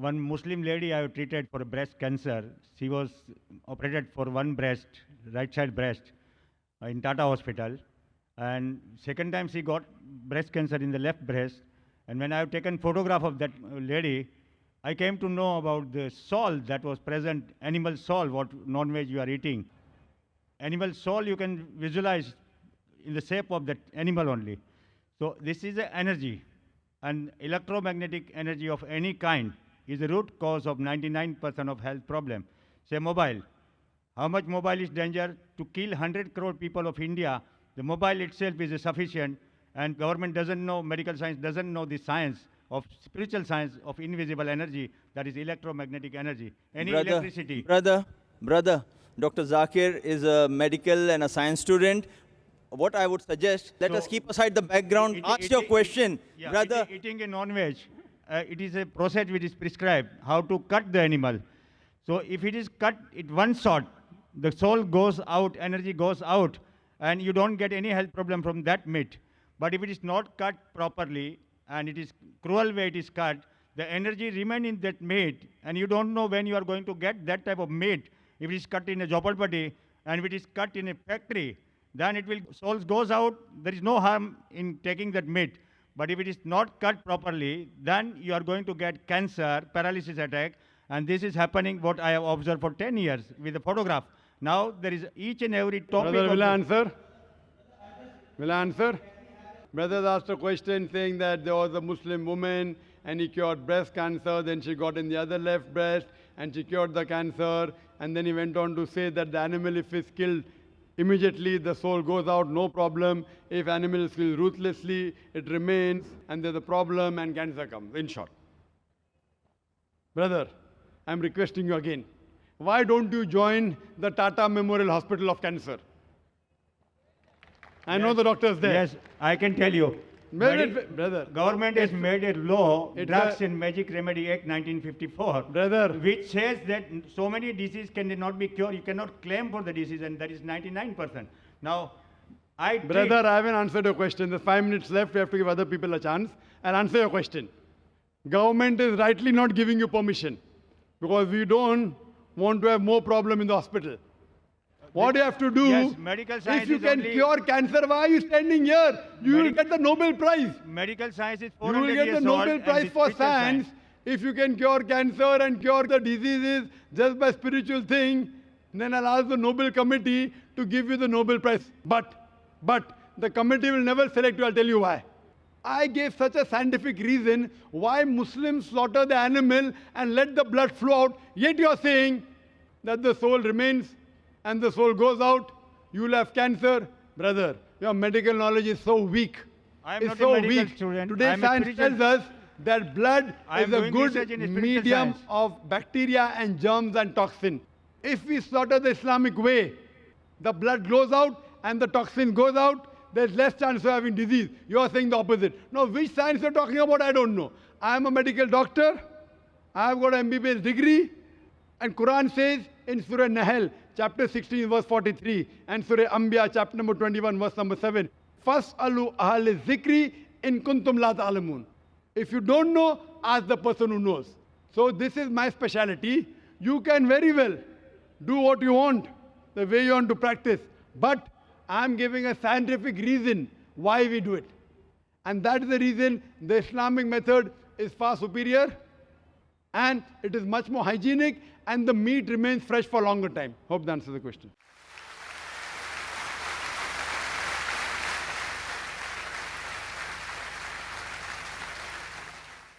one Muslim lady I have treated for breast cancer. She was operated for one breast, right side breast, in Tata Hospital. And second time she got breast cancer in the left breast. And when I have taken photograph of that lady, I came to know about the salt that was present, animal salt, what non-veg you are eating. Animal salt you can visualize in the shape of that animal only. So this is the energy, and electromagnetic energy of any kind is the root cause of 99% of health problem. Say mobile. How much mobile is danger? To kill 100 crore people of India, the mobile itself is sufficient, and government doesn't know, medical science doesn't know the science of spiritual science of invisible energy, that is electromagnetic energy. Any electricity. Brother, Dr. Zakir is a medical and a science student. What I would suggest, let us keep aside the background. Ask your question, yeah, brother. Eating a non-veg, it is a process which is prescribed, how to cut the animal. So if it is cut at one shot, the soul goes out, energy goes out, and you don't get any health problem from that meat. But if it is not cut properly, and it is cruel way it is cut, the energy remain in that meat, and you don't know when you are going to get that type of meat. If it is cut in a jhopalpatti, and if it is cut in a factory, then it will, soul goes out, there is no harm in taking that meat. But if it is not cut properly, then you are going to get cancer, paralysis attack, and this is happening what I have observed for 10 years with the photograph. Now there is each and every topic. Brother, will I answer? Will I answer? Brother asked a question saying that there was a Muslim woman and he cured breast cancer, then she got in the other left breast and she cured the cancer, and then he went on to say that the animal, if it's killed, immediately the soul goes out, no problem. If animal is killed ruthlessly, it remains, and there's a problem and cancer comes, in short. Brother, I'm requesting you again. Why don't you join the Tata Memorial Hospital of Cancer? I know the doctors there. Yes, I can tell you. Brother. Government has made a law, Drugs and Magic Remedy Act 1954, brother, which says that so many diseases cannot be cured. You cannot claim for the disease, and that is 99%. Now, Brother, I haven't answered your question. There's 5 minutes left. We have to give other people a chance. I'll answer your question. Government is rightly not giving you permission because we don't want to have more problem in the hospital. What you have to do, yes, medical science if you is can cure cancer, why are you standing here? You will get the Nobel Prize. Medical science is 400 You will get years the Nobel old, Prize for science if you can cure cancer and cure the diseases just by spiritual thing. Then I'll ask the Nobel Committee to give you the Nobel Prize. But the committee will never select you. I'll tell you why. I gave such a scientific reason why Muslims slaughter the animal and let the blood flow out. Yet you are saying that the soul remains and the soul goes out, you will have cancer. Brother, your medical knowledge is so weak. It's so weak. Student. Today science tells us that blood is a good medium of bacteria and germs and toxin. If we slaughter the Islamic way, the blood goes out and the toxin goes out, there's less chance of having disease. You are saying the opposite. Now, which science you're talking about, I don't know. I am a medical doctor. I have got an MBBS degree. And Quran says in Surah Nahl, chapter 16, verse 43, and Surah Anbiya, chapter number 21, verse number 7, Fas'alu ahal zikri in kuntum la ta'lamun. If you don't know, ask the person who knows. So this is my specialty. You can very well do what you want, the way you want to practice. But I'm giving a scientific reason why we do it. And that is the reason the Islamic method is far superior, and it is much more hygienic, and the meat remains fresh for a longer time. Hope that answers the question.